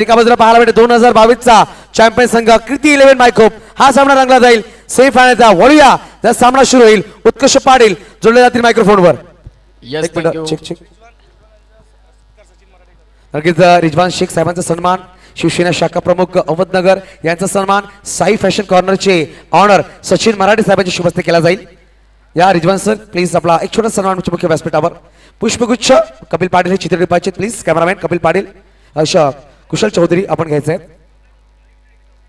एका बाजूला पाहायला भेटेल 2022 चा चॅम्पियन संघ कीर्ती 11 मायकोप हा सामना रंगला जाईल सेमीफायनलचा. वळूया जर सामना सुरू होईल. उत्कर्ष पाटील जोडले जातील मायक्रोफोनवर. चेक नक्कीच रिजवान शेख साहेबांचा सन्मान, शिवसेना शाखा प्रमुख अहमदनगर यांचा सन्मान, साई फॅशन कॉर्नरचे ऑनर सचिन मराठे साहेबांच्या शुभ हस्ते केला जाईल. या रिजवान सर प्लीज आपला एक छोटा सन्मान मुख्य व्यासपीठावर. पुष्पगुच्छ कपिल पाटील हे चित्र पाहिजे प्लीज. कॅमेरामॅन कपिल पाटील, कुशल चौधरी आपण घ्यायचंय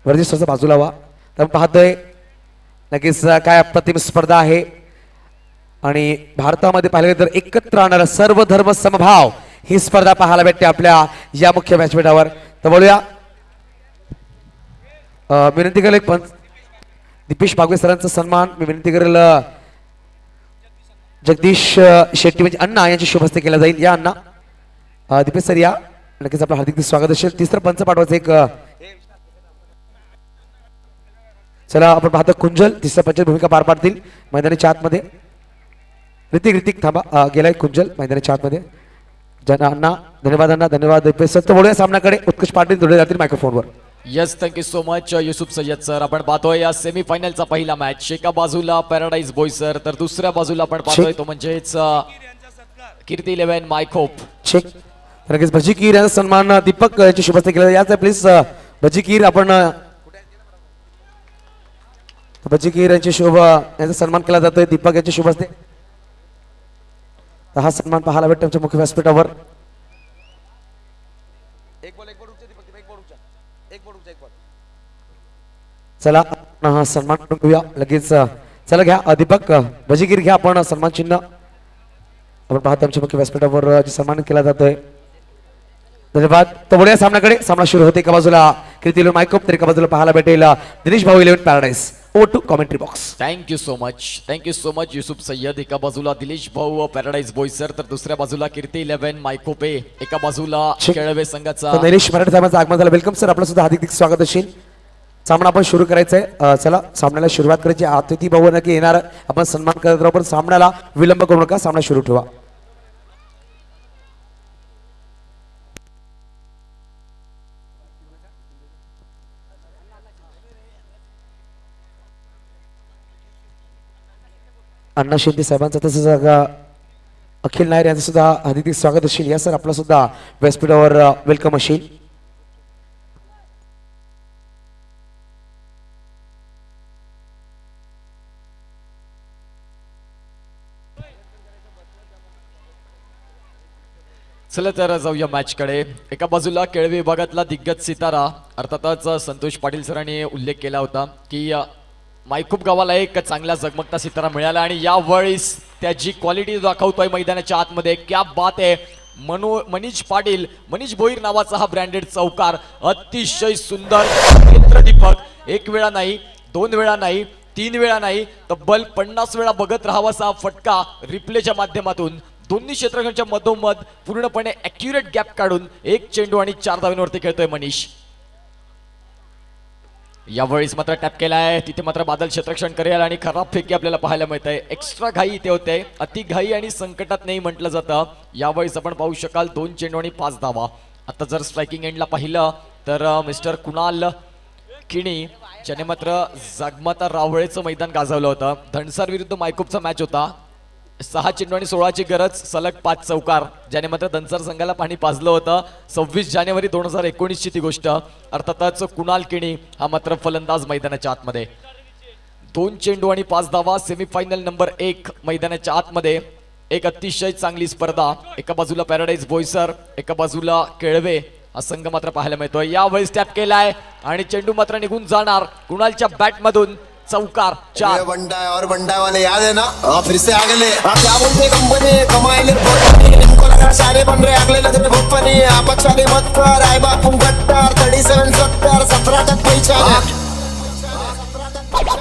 वरती सरचा बाजूला व्हा. तर पाहतोय नक्कीच काय अप्रतिम स्पर्धा आहे आणि भारतामध्ये पाहिलं तर एकत्र आणणारा सर्व धर्म समभाव ही स्पर्धा पाहायला भेटते आपल्या या मुख्य व्यासपीठावर. तर बोलूया विनंती करेल पण दीपेश बागवे सरांचा सन्मान मी विनंती करेल जगदीश शेट्टी म्हणजे अण्णा यांची शुभ हस्ते केला जाईल. या अण्णा दीपेश सर या. नक्कीच आपलं हार्दिक स्वागत असेल. तिसरं पंच पाठवायचं एक चला आपण पाहतो कुंजल तिसऱ्या पंचायत भूमिका पार पाडतील मैदानाच्या आतमध्ये. ऋतिक थांबा गेलाय कुंजल मैदानाच्या आतमध्ये. अण्णा धन्यवाद अण्णा धन्यवाद दीपेश सर. तर बोलूया सामन्याकडे. उत्कर्ष पाटील जोडले जातील मायक्रोफोनवर. Yes thank you so much Yusuf Sayyed sir. आपण पाहतोय या सेमीफायनलचा पहिला मॅच. एका बाजूला पॅराडाईज बॉय सर तर दुसऱ्या बाजूला आपण पाहतोय तो म्हणजेच कीर्ती 11 मायकोप. चेक नक्कीच भजीकीर यांचा सन्मान दीपक यांची शुभ हस्ते केला याचा प्लीज भजीकीर आपण भजीकीर यांची शुभ यांचा सन्मान केला जातोय दीपक यांच्या शुभ हस्ते. हा सन्मान पाहायला भेटतो आमच्या मुख्य व्यासपीठावर. चला हा सन्मान घेऊया लगेच. चला घ्या दीपक भजीकीर घ्या आपण सन्मान चिन्ह. आपण पाहतो आमच्या मुख्य व्यासपीठावर सन्मान केला जातोय. धन्यवाद. तर बोलूया सामन्याकडे. सामना सुरू होते. एका बाजूला कीर्ती 11 मायकोप तर एका बाजूला पाहायला भेटेल दिनेश भाऊ 11 paradise. Over to commentary box. Thank you so much Yusuf Sayyed. एका बाजूला दिनेश भाऊ पॅराडाईज बॉय सर तर दुसऱ्या बाजूला कीर्ती 11 मायकोपे. एका बाजूला केळवे संघाचा नरेश मराठे साहेबांचं आगमन झालं. Welcome sir. आपलं सुद्धा हार्दिक स्वागत असेल. सामना आपण सुरू करायचा आहे. चला सामन्याला सुरुवात करायची. अतिथी भाऊ नक्की येणार आपण सन्मान करत राहू पण सामन्याला विलंब करू नका. सामना सुरू ठेवा. अण्णा शिंदे साहेबांचा तसंच अखिल नायर यांचं सुद्धा हार्दिक स्वागत असेल. या सर आपला सुद्धा व्यासपीठावर वेलकम असेल. चला तर जाऊया मॅच कडे. एका बाजूला केळवे विभागातला दिग्गज सितारा अर्थातच संतोष पाटील सरांनी उल्लेख केला होता की मायकोप गावाला एक चांगला जगमगता सितारा मिळाला आणि यावेळेस त्याची क्वालिटी दाखवतोय मैदानाच्या आतमध्ये. क्या बात आहे. मनीष पाटील मनीष भोईर नावाचा हा ब्रँडेड चौकार अतिशय सुंदर नेत्रदीपक. एक वेळा नाही, दोन वेळा नाही, तीन वेळा नाही, तब्बल 50 वेळा बघत राहावासा फटका रिप्लेच्या माध्यमातून दोन्ही क्षेत्रकांच्या मधोमध पूर्णपणे ॲक्युरेट गॅप काढून एक चेंडू आणि 4 धावांवरती खेळतोय मनीष. यावेळेस मात्र टॅप केलाय. तिथे मात्र बादल क्षेत्ररक्षण करेल आणि खराब फेकी आपल्याला पाहायला मिळत आहे. एक्स्ट्रा घाई इथे होते. अति घाई आणि संकटात नाही म्हटलं जातं. यावेळेस आपण पाहू शकाल 2 चेंडू आणि 5 धावा. आता जर स्ट्रायकिंग एंडला पाहिलं तर मिस्टर कुणाल किणी ज्याने मात्र जागमाता रावळेचं मैदान गाजवलं होतं. धनसार विरुद्ध मायकोपचा मॅच होता. 6 चेंडू आणि 16ची गरज सलग 5 चौकार ज्याने मात्र धनसर संघाला पाणी पाजलं होतं. 26 जानेवारी 2019ची ती गोष्ट. अर्थातच कुणाल किणी हा मात्र फलंदाज मैदानाच्या आतमध्ये. 2 चेंडू आणि 5 धावा. सेमीफायनल नंबर 1 मैदानाच्या आतमध्ये. एक अतिशय चांगली स्पर्धा. एका बाजूला पॅराडाईज बॉयसर एका बाजूला केळवे हा संघ मात्र पाहायला मिळतोय. यावेळेस टॅप केलाय आणि चेंडू मात्र निघून जाणार. कुणालच्या बॅटमधून चौकार 4. बंडा है और बंडा वाले याद है ना. फिर से आगे ले क्या बोलते कंपनी कमाएले इनको लगा सारे बन रहे अगले लगे बहुत फनी. आपस वाले मत कर आए बापू गट्टर 37 70 17 तक पहचान.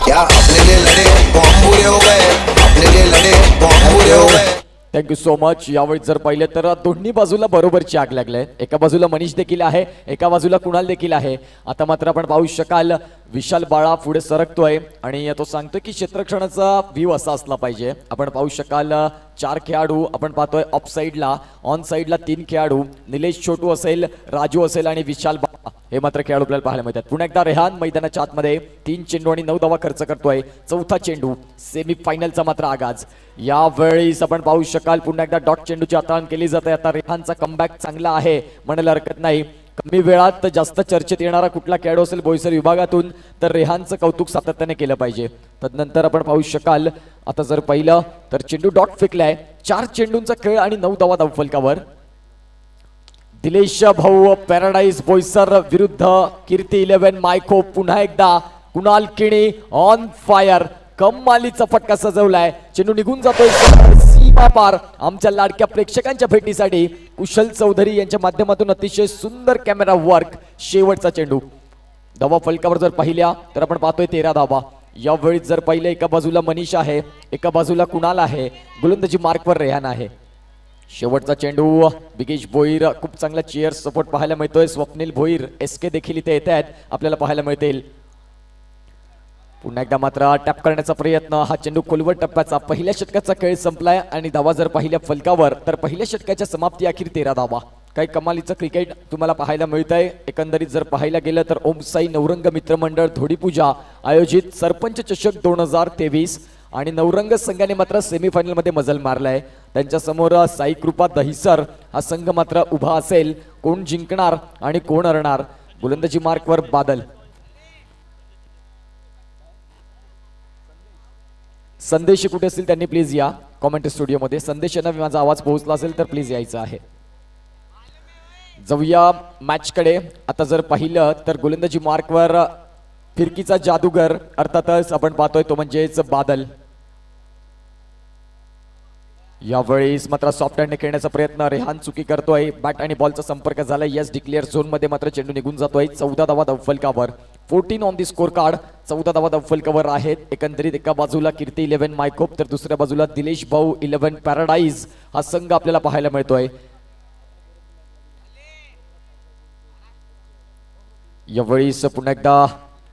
क्या अपने लिए लड़े तो हम बुरे हो गए. अपने लिए लड़े तो हम बुरे हो गए. Thank you so much. यावेळी जर पाहिलं तर दोन्ही बाजूला बरोबरची आग लागले. एका बाजूला मनीष देखील आहे, एका बाजूला कुणाल देखील आहे. आता मात्र आपण पाहू शकाल विशाल बाळा पुढे सरकतोय आणि तो सांगतोय की क्षेत्ररक्षणाचा व्ह्यू असा असला पाहिजे. आपण पाहू शकाल 4 खेळाडू आपण पाहतोय ऑफ साईडला, ऑन साईडला 3 खेळाडू, निलेश छोटू असेल, राजू असेल आणि विशाल बाळा हे मात्र खेळाडू आपल्याला पाहायला मिळतात. पुन्हा एकदा रेहान मैदानाच्या आतमध्ये 3 चेंडू आणि 9 धावा खर्च करतोय. चौथा चेंडू सेमी फायनलचा मात्र आगाज. यावेळीस आपण पाहू शकाल पुन्हा एकदा डॉट चेंडूची हाताळण केली जाते. आता रेहानचा कमबॅक चांगला आहे म्हणायला हरकत नाही. कमी वेळात जास्त चर्चेत येणारा कुठला खेळाडू असेल बोईसर विभागातून तर रेहानचं कौतुक सातत्याने केलं पाहिजे. तदनंतर आपण पाहू शकाल आता जर पाहिलं तर चेंडू डॉट फेकलाय. 4 चेंडूंचा खेळ आणि 9 धावा धावफलकावर. दिलेश भाऊ पॅराडाईज बोईसर विरुद्ध कीर्ती 11 मायको. पुन्हा एकदा कुणाल किणी ऑन फायर. कमालीचा फटका सजवलाय. चेंडू निघून जातोय सीमा पार. आमच्या लाडक्या प्रेक्षकांच्या भेटीसाठी कुशल चौधरी यांच्या माध्यमातून अतिशय सुंदर कॅमेरा वर्क. शेवटचा चेंडू धावा फलकावर जर पाहिल्या तर आपण पाहतोय 13 धावा. यावेळी जर पाहिलं एका बाजूला मनीष आहे, एका बाजूला कुणाल आहे, गोलंदाजी मार्कवर रेहान आहे. शेवटचा चेंडू बिगेश भोईर. खूप चांगला चेअर सपोर्ट पाहायला मिळतोय. स्वप्नील भोईर एसके देखील इथे येत आहेत आपल्याला पाहायला मिळतील. पुन्हा एकदा मात्र टॅप करण्याचा प्रयत्न. हा चेंडू खोलवर टप्प्याचा. पहिल्या षटकाचा खेळ संपलाय आणि धावा जर पाहिल्या फलकावर तर पहिल्या षटकाच्या समाप्ती अखेर 13 धावा. काही कमालीचं क्रिकेट तुम्हाला पाहायला मिळतंय. एकंदरीत जर पाहायला गेलं तर ओमसाई नवरंग मित्रमंडळ धोडीपूजा आयोजित सरपंच चषक 2023 आणि नवरंग संघाने मात्र सेमीफायनल मध्ये मजल मारलाय. त्यांच्या समोर साई कृपा दहिसर हा संघ मात्र उभा असेल. कोण जिंकणार आणि कोण हरणार. गोलंदाजी मार्कवर बादल. संदेश कुठे असतील त्यांनी प्लीज या कॉमेंट स्टुडिओमध्ये. संदेश यांना माझा आवाज पोहोचला असेल तर प्लीज यायचं आहे. जाऊया मॅच कडे. आता जर पाहिलं तर गोलंदाजी मार्कवर फिरकीचा जादूगर अर्थातच आपण पाहतोय तो म्हणजेच बादल. यावेळेस मात्र सॉफ्ट हँडने खेळण्याचा प्रयत्न. रेहान चुकी करतोय. बॅट आणि बॉलचा संपर्क झाला. यस डिक्लेअर झोन मध्ये मात्र चेंडू निघून जातोय. 14 धावा धावफलकावर. 14 ऑन दी स्कोर कार्ड. 14 धावा धावफलकावर आहेत. एकंदरीत एका बाजूला कीर्ती 11 मायकोप तर दुसऱ्या बाजूला दिलेश भाऊ 11 पॅराडाईज हा संघ आपल्याला पाहायला मिळतोय. यावेळीस पुन्हा एकदा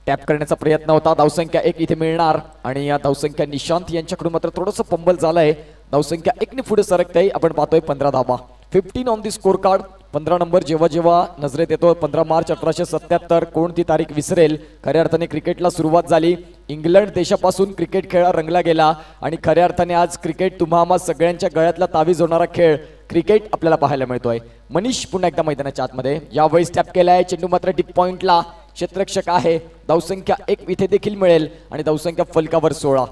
टॅप करण्याचा प्रयत्न होता. धावसंख्या 1 इथे मिळणार आणि या धावसंख्या निशांत यांच्याकडून मात्र थोडंसं पंबल झालंय. धावसंख्या 1 ने पुढे सरकते. आपण पाहतोय 15 धावा. 15 on the score card. 15 number जेव्हा जेव्हा नजरेत येतो 15 मार्च 1877. कोणती तारीख विसरेल. खऱ्या अर्थाने क्रिकेटला सुरुवात झाली. इंग्लंड देशापासून क्रिकेट खेळ रंगला गेला आणि खऱ्या अर्थाने आज क्रिकेट तुम्हा सगळ्यांच्या गळ्यातला तावीज होणारा खेळ क्रिकेट आपल्याला पाहायला मिळतोय. मनीष पुन्हा एकदा मैदानाच्या आतमध्ये. यावेळेस टॅप केलाय. चेंडू मात्र डीप पॉइंटला. क्षेत्ररक्षक आहे. धावसंख्या 1 इथे देखील मिळेल आणि धावसंख्या फलकावर 16.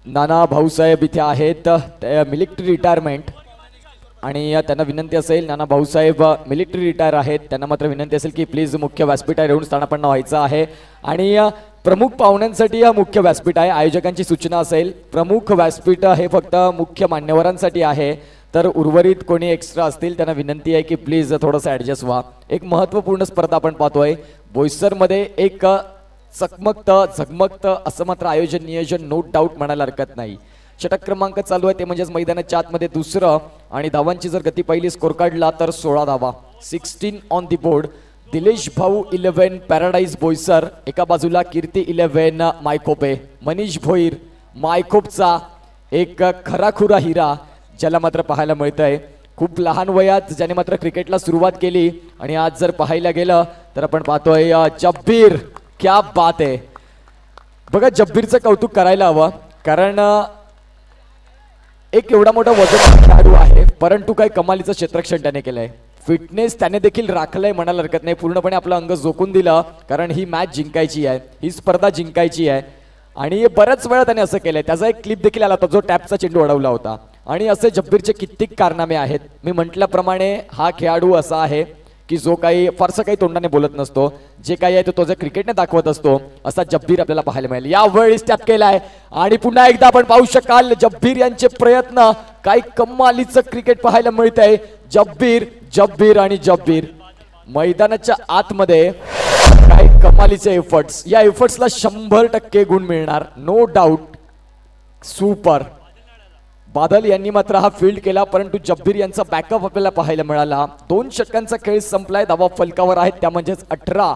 नाना भाऊसाहेब इथे आहेत. मिलिटरी रिटायरमेंट आणि त्यांना विनंती असेल. नाना भाऊसाहेब मिलिटरी रिटायर आहेत. त्यांना मात्र विनंती असेल की प्लीज मुख्य व्यासपीठावर येऊन स्थानापन्न व्हायचं आहे आणि प्रमुख पाहुण्यांसाठी हा मुख्य व्यासपीठ आहे. आयोजकांची सूचना असेल प्रमुख व्यासपीठ हे फक्त मुख्य मान्यवरांसाठी आहे. तर उर्वरित कोणी एक्स्ट्रा असतील त्यांना विनंती आहे की प्लीज थोडंसं ऍडजस्ट व्हा. एक महत्त्वपूर्ण स्पर्धा आपण पाहतोय बोईसरमध्ये. एक चकमकतं झगमगतं असं मात्र आयोजन नियोजन नो डाऊट म्हणायला हरकत नाही. षटक क्रमांक चालू आहे ते म्हणजेच मैदानाच्या आतमध्ये दुसरं आणि धावांची जर गती पहिली स्कोर काढला तर 16 धावा. 16 ऑन दी बोर्ड. दिलेश भाऊ 11 पॅराडाईज बोईसर. एका बाजूला कीर्ती 11 मायकोपे. मनीष भोईर मायकोपचा एक खराखुरा हिरा ज्याला मात्र पाहायला मिळतंय. खूप लहान वयात ज्याने मात्र क्रिकेटला सुरुवात केली आणि आज जर पाहायला गेलं तर आपण पाहतोय जब्बीर. क्या बात आहे. बघा जब्बीरचं कौतुक करायला हवं कारण एक एवढा मोठा वजन खेळाडू आहे परंतु काही कमालीचं क्षेत्ररक्षण त्याने केलंय. फिटनेस त्याने देखील राखलंय म्हणायला हरकत नाही. पूर्णपणे आपलं अंग झोकून दिलं कारण ही मॅच जिंकायची आहे. ही स्पर्धा जिंकायची आहे आणि बऱ्याच वेळा त्याने असं केलंय. त्याचा एक क्लिप देखील आला होता जो टॅपचा चेंडू अडवला होता आणि असे जब्बीरचे कित्येक कारनामे आहेत. मी म्हटल्याप्रमाणे हा खेळाडू असा आहे की जो काही फारसं काही तोंडाने बोलत नसतो. जे काही आहे तो जे क्रिकेटने दाखवत असतो असा जब्बीर आपल्याला पाहायला मिळेल. यावेळी टॅप केलाय आणि पुन्हा एकदा आपण पाहू शकाल जब्बीर यांचे प्रयत्न. काही कमालीचं क्रिकेट पाहायला मिळतंय. जब्बीर जब्बीर आणि जब्बीर. मैदानाच्या आतमध्ये काय कमालीचे एफर्ट्स, या एफर्ट्सला 100% गुण मिळणार, नो डाऊट. सुपर. बादल यांनी मात्र हा फील्ड केला, परंतु जब्बीर यांचा बॅकअप आपल्याला पाहायला मिळाला. 2 षटकांचा खेळ संपलाय, धावा फलकावर आहेत त्या म्हणजेच 18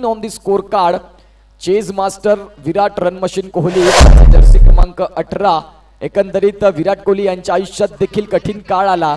on the score card. Chase master Virat, run machine Kohli, Jersey क्रमांक 18. एकंदरीत विराट कोहली यांच्या आयुष्यात देखील कठीण काळ आला,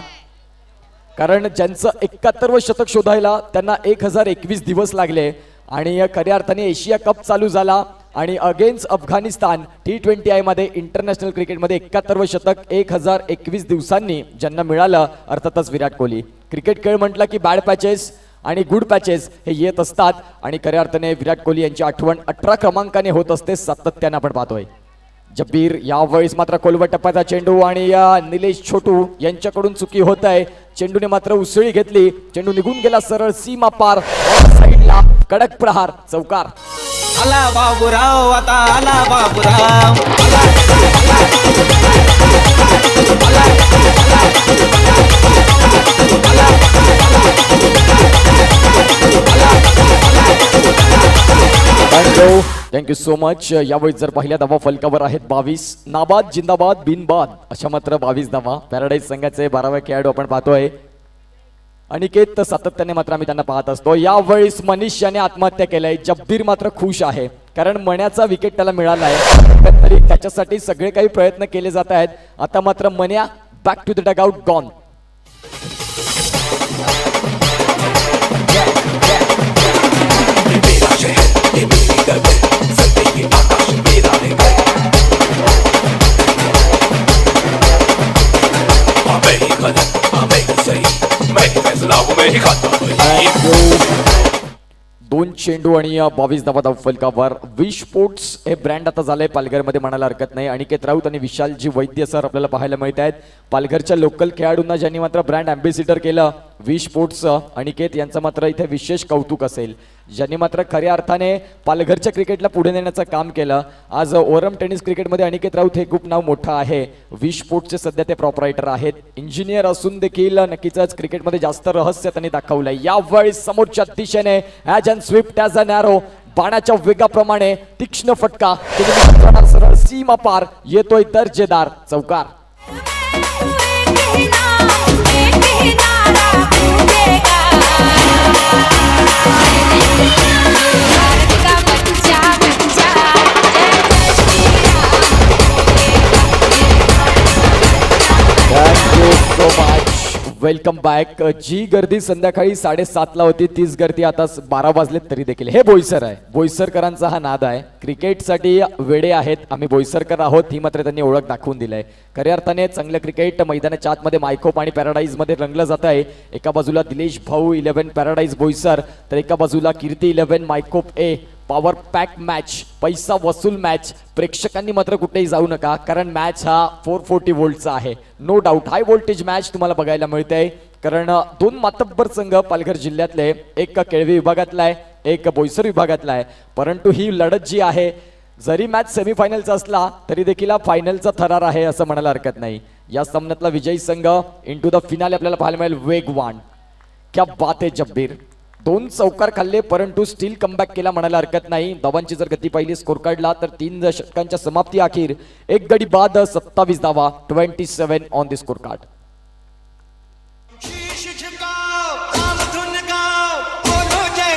कारण ज्यांचं 71वे शतक शोधायला त्यांना 1021 दिवस लागले. आणि खऱ्या अर्थाने एशिया कप चालू झाला आणि अगेन्स्ट अफगाणिस्तान T20I मध्ये इंटरनॅशनल क्रिकेटमध्ये 71वे शतक 1021 दिवसांनी ज्यांना मिळालं, अर्थातच विराट कोहली. क्रिकेट खेळ म्हटलं की बॅड पॅचेस आणि गुड पॅचेस हे येत असतात आणि खऱ्या अर्थाने विराट कोहली यांची आठवण 18 क्रमांकाने होत असते, सातत्याने आपण पाहतोय. जब्बीर यावेळेस मात्र खोलवर टप्प्याचा चेंडू आणि निलेश छोटू यांच्याकडून चुकी होत आहे. चेंडूने मात्र उसळी घेतली, चेंडू निघून गेला सरळ सीमा पार, साईडला कडक प्रहार, चौकार. आला बाबूराव, आता आला बाबूराव. Thank you so much. यावेळी जर पाहिल्या धावा फलकावर आहेत 22. नाबाद जिंदाबाद बिनबाद अशा मात्र 22 धावा. पॅराडाईज संघाचे 12वे खेळाडू आपण पाहतोय. अनिकेत सातत्याने मात्र आम्ही त्यांना पाहत असतो. यावेळेस मनीष याने आत्महत्या केलाय. जब्बीर मात्र खुश आहे, कारण मण्याचा विकेट त्याला मिळाला आहे, तरी त्याच्यासाठी सगळे काही प्रयत्न केले जात आहेत. आता मात्र Manya back to the dugout gone. दोन चेंडू आणि 22 धावा धाव फलकावर. विश स्पोर्ट्स हे ब्रँड आता झालंय पालघरमध्ये, म्हणायला हरकत नाही. अनिकेत राऊत आणि विशालजी वैद्य सर आपल्याला पाहायला मिळत आहेत. पालघरच्या लोकल खेळाडूंना ज्यांनी मात्र ब्रँड अँबॅसिडर केलं विश स्पोर्ट्स, अनिकेत यांचं मात्र इथे विशेष कौतुक असेल, ज्यांनी मात्र खऱ्या अर्थाने पालघरच्या क्रिकेटला पुढे नेण्याचं काम केलं. आज ओरम टेनिस क्रिकेटमध्ये अनिकेत राऊत हे खूप नाव मोठं आहे. विश स्पोर्ट्सचे सध्या ते प्रॉपरायटर आहेत. इंजिनियर असून देखील नक्कीच क्रिकेटमध्ये जास्त रहस्य त्यांनी दाखवलंय. यावेळी समोरच्या दिशेने as and Swift as a narrow, बाणाच्या वेगाप्रमाणे तीक्ष्ण फटका, सरळ सीमा पार, येतोय दर्जेदार चौकार. Welcome back. जी गर्दी संध्याकाळी 7:30ला होती तीच गर्दी आता 12 वाजलेत तरी देखील. हे बोईसर आहे, बोईसरकरांचा हा नाद आहे. क्रिकेटसाठी वेडे आहेत आम्ही, बोईसरकर आहोत ही मात्र त्यांनी ओळख दाखवून दिलंय. खऱ्या अर्थाने चांगलं क्रिकेट मैदानाच्या आतमध्ये मायकोप आणि पॅराडाईज मध्ये रंगलं जात आहे. एका बाजूला दिलेश भाऊ 11 पॅराडाईज बोईसर, तर एका बाजूला कीर्ती 11 मायकोप ए. पॉवर पॅक मॅच, पैसा वसूल मॅच. प्रेक्षकांनी मात्र कुठेही जाऊ नका, कारण मॅच हा 440 वोल्टचा आहे. No doubt high voltage match तुम्हाला बघायला मिळते, कारण 2 मातब्बर संघ पालघर जिल्ह्यातले, एक केळवी विभागातला आहे, एक बोईसर विभागातला आहे. परंतु ही लढत जी आहे, जरी मॅच सेमीफायनलचा असला तरी देखील फायनलचा थरार आहे असं म्हणायला हरकत नाही. या सामन्यातला विजयी संघ इंटू द फिनाले आपल्याला पाहायला मिळेल वेगवान. क्या बात आहे जब्बीर. 2 चौकार खाल्ले परंतु स्टील कमबॅक केला म्हणायला हरकत नाही. धावांची जर गती पाहिली स्कोर कार्डला तर 3 षटकांच्या समाप्ती अखेर 1 गडी बाद 27 धावा, 27 on the scorecard.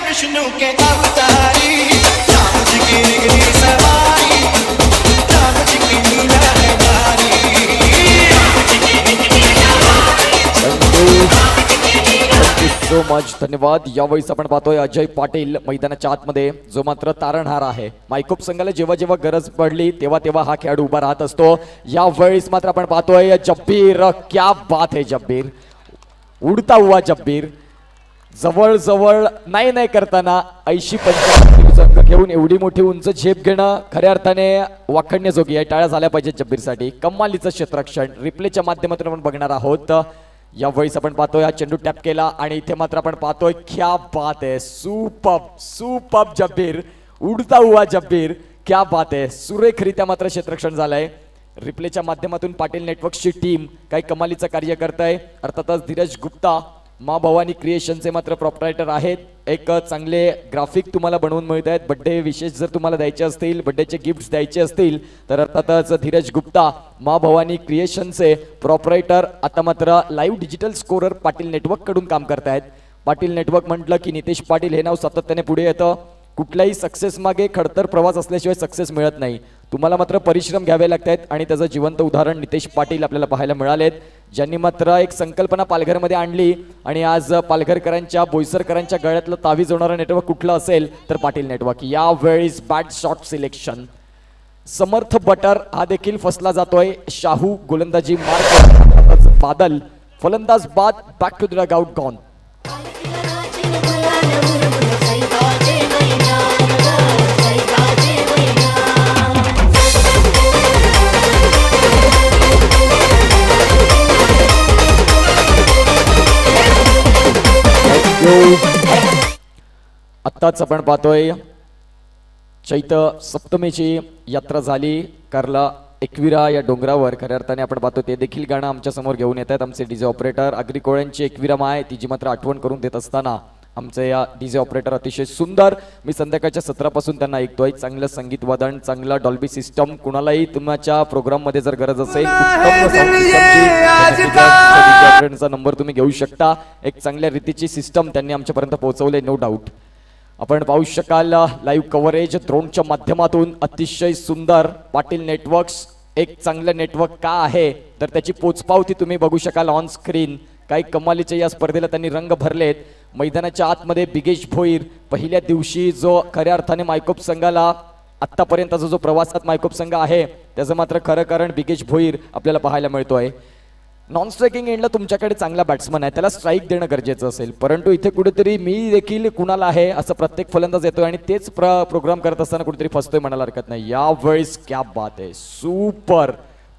Vishnu के अवतारी, राम जी की निगरी सवारी, राम जी की लीला है भारी, राम जी की निगरी सो मच, धन्यवाद. यावेळीच आपण पाहतोय अजय पाटील मैदानाच्या आतमध्ये, जो मात्र तारणहार आहे. मायकोप संघाला जेव्हा जेव्हा गरज पडली तेव्हा तेव्हा हा खेळाडू उभा राहत असतो. यावेळीच मात्र आपण पाहतोय जब्बीर. क्या बात है जब्बीर, उडता हुआ जब्बीर. जवळ जवळ नाही करताना 80-85 अंक घेऊन एवढी मोठी उंच झेप घेणं खऱ्या अर्थाने वाखण्याजोगी आहे. टाळ्या झाल्या पाहिजेत जब्बीरसाठी. कमालीचं क्षेत्ररक्षण रिप्लेच्या माध्यमातून आपण बघणार आहोत. यावेळीस आपण पाहतोय हा चेंडू टॅप केला आणि इथे मात्र आपण पाहतोय क्या बात आहे, सुपर्ब जब्बीर, उडता हुआ जब्बीर. क्या बात आहे, सुरेखरित्या मात्र क्षेत्ररक्षण झालंय. रिप्लेच्या माध्यमातून पाटील नेटवर्क्सची टीम काही कमालीचं कार्य करत आहे. अर्थातच धीरज गुप्ता माँ भवानी क्रिएशनचे मात्र प्रॉपरायटर आहेत. एक चांगले ग्राफिक तुम्हाला बनवून मिळत आहेत. बड्डे विशेष जर तुम्हाला द्यायचे असतील, बड्डेचे गिफ्ट्स द्यायचे असतील तर अर्थातच धीरज गुप्ता माँ भवानी क्रिएशनचे प्रॉपरायटर आता मात्र live digital scorer Patil network कडून काम करतायत. पाटील नेटवर्क म्हटलं की नितेश पाटील हे नाव सातत्याने पुढे येतं. कुठल्याही सक्सेस मागे खडतर प्रवास असल्याशिवाय सक्सेस मिळत नाही. तुम्हाला मात्र परिश्रम घ्यावे लागतात आणि त्याचं जिवंत उदाहरण नितेश पाटील आपल्याला पाहायला मिळालेत, ज्यांनी मात्र एक संकल्पना पालघरमध्ये आणली आणि आज पालघरकरांच्या बोईसरकरांच्या गळ्यातलं तावीज होणारं नेटवर्क कुठलं असेल तर पाटील नेटवर्क. यावेळी बॅट शॉट सिलेक्शन. समर्थ बटर हा देखील फसला जातोय. शाहू गोलंदाजी मार्क. बादल फलंदाज बाद. Back to the dugout gone. आत्ताच आपण पाहतोय चैत्र सप्तमीची यात्रा झाली कारला एकविरा या डोंगरावर. खऱ्या अर्थाने आपण पाहतो ते देखील गाणं आमच्या समोर घेऊन येत आहेत आमचे डीजे ऑपरेटर. आगरी कोळ्यांची एकविरा माय तिची मात्र आठवण करून देत असताना आमचे या डीजे ऑपरेटर अतिशय सुंदर. मी संध्याकाळच्या 17 पासून त्यांना ऐकतोय. चांगलं संगीत वादन, चांगला डॉल्बी सिस्टम. कुणालाही तुमच्या प्रोग्राम मध्ये जर गरज असेल उत्तम नंबर तुम्ही घेऊ शकता. एक चांगल्या रीतीची सिस्टम त्यांनी आमच्यापर्यंत पोहोचवले, नो डाऊट. आपण पाहू शकाल लाईव्ह कव्हरेज ड्रोनच्या माध्यमातून अतिशय सुंदर. पाटील नेटवर्क्स एक चांगलं नेटवर्क का आहे तर त्याची पोचपावती तुम्ही बघू शकाल ऑन स्क्रीन. काही कमालीचे या स्पर्धेला त्यांनी रंग भरलेत. मैदानाच्या आतमध्ये बिगेश भोईर पहिल्या दिवशी जो खऱ्या अर्थाने मायकोप संघाला आत्तापर्यंतचा जो प्रवासात मायकोप संघ आहे त्याचं मात्र खरं कारण बिगेश भोईर आपल्याला पाहायला मिळतोय. नॉन स्ट्रायकिंग एंडला तुमच्याकडे चांगला बॅट्समन आहे, त्याला स्ट्राईक देणं गरजेचं असेल, परंतु इथे कुठेतरी मी देखील कुणाला आहे असं प्रत्येक फलंदाज येतोय आणि तेच प्रोग्राम करत असताना कुठेतरी फसतोय म्हणायला हरकत नाही. यावेळेस क्या बात आहे, सुपर.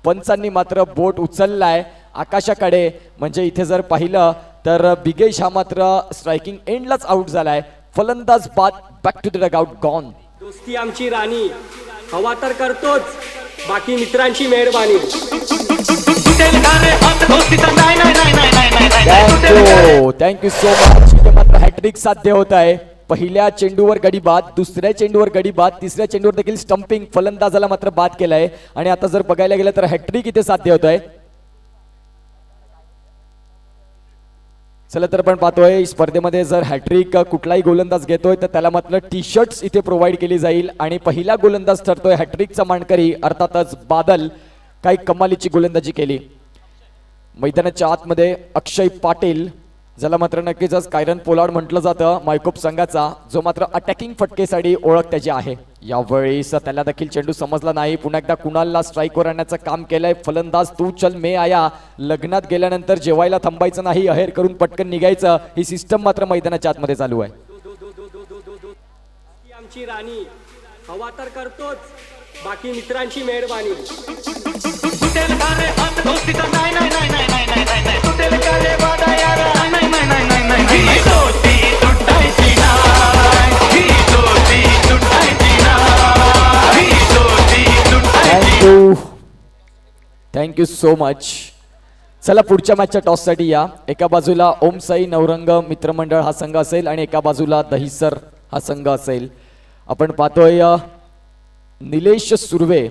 पंचांनी मात्र बोट उचललाय आकाशाकडे. म्हणजे इथे जर पाहिलं तर बिगेश हा मात्र स्ट्रायकिंग एंडलाच आउट झालाय. फलंदाज बाद. Back to the dugout gone. दोस्ती आमची राणी, हवा तर करतोच, बाकी मित्रांची मेहरबानी. Thank you so much. इथे मात्र हॅट्रिक साध्य होत आहे. पहिल्या चेंडूवर गडी बाद, दुसऱ्या चेंडूवर गडी बाद, तिसऱ्या चेंडूवर देखील स्टंपिंग. फलंदाजाला मात्र बाद केलाय आणि आता जर बघायला गेलं तर हॅट्रिक इथे साध्य होत आहे. चला तर आपण पाहतोय स्पर्धेमध्ये जर हॅट्रिक कुठलाही गोलंदाज घेतोय तर त्याला मात्र टी शर्ट्स इथे प्रोव्हाइड केली जाईल आणि पहिला गोलंदाज ठरतोय हॅट्रिकचा मानकरी अर्थातच बादल. काही कमालीची गोलंदाजी केली. मैदानाच्या आतमध्ये अक्षय पाटील ज्याला मात्र नक्कीच कायरन पोलार्ड म्हटलं जातं मायकोप संघाचा, जो मात्र अटॅकिंग फटकेसाठी ओळख त्याची आहे. यावेळेस त्याला देखील चेंडू समजला नाही. पुन्हा एकदा कुणालला स्ट्राईकवर आणण्याचं काम केलंय. फलंदाज तू चल मे आया. लग्नात गेल्यानंतर जेवायला थांबायचं नाही, अहेर करून पटकन निघायचं, ही सिस्टम मात्र मैदानाच्या आतमध्ये चालू आहे. आमची राणी, हवा तर करतोच, बाकी मित्रांची मेहरबानी. Thank you so much. चला पुढच्या मॅचच्या टॉससाठी या. एका बाजूला ओम साई नवरंग मित्रमंडळ हा संघ असेल आणि एका बाजूला दहिसर हा संघ असेल. आपण पाहतोय निलेश सुर्वे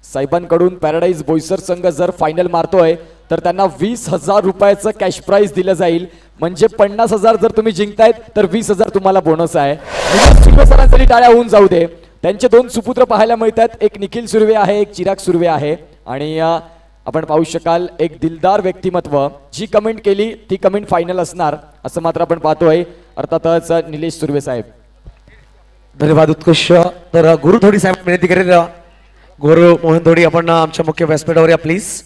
साहेबांकडून पॅराडाईज बोईसर संघ जर फायनल मारतोय तर त्यांना 20,000 रुपयाचं कॅश प्राइज दिलं जाईल. म्हणजे 50,000 जर तुम्ही जिंकतायत तर 20,000 तुम्हाला बोनस आहे. निलेश सुर्वे सरांसाठी टाळ्या होऊन जाऊ दे. त्यांचे 2 सुपुत्र पाहायला मिळतात. एक निखिल सुर्वे आहे, एक चिराग सुर्वे आहे. आणि आपण पाहू शकाल एक दिलदार व्यक्तिमत्व. जी कमेंट केली ती कमेंट फायनल असणार असं मात्र आपण पाहतोय अर्थातच निलेश सुर्वे साहेब. धन्यवाद उत्कृष्ट. तर गुरु थोडी साहेब विनंती करेल. गुरु मोहन थोडी आपण आमच्या मुख्य व्यासपीठावर या प्लीज.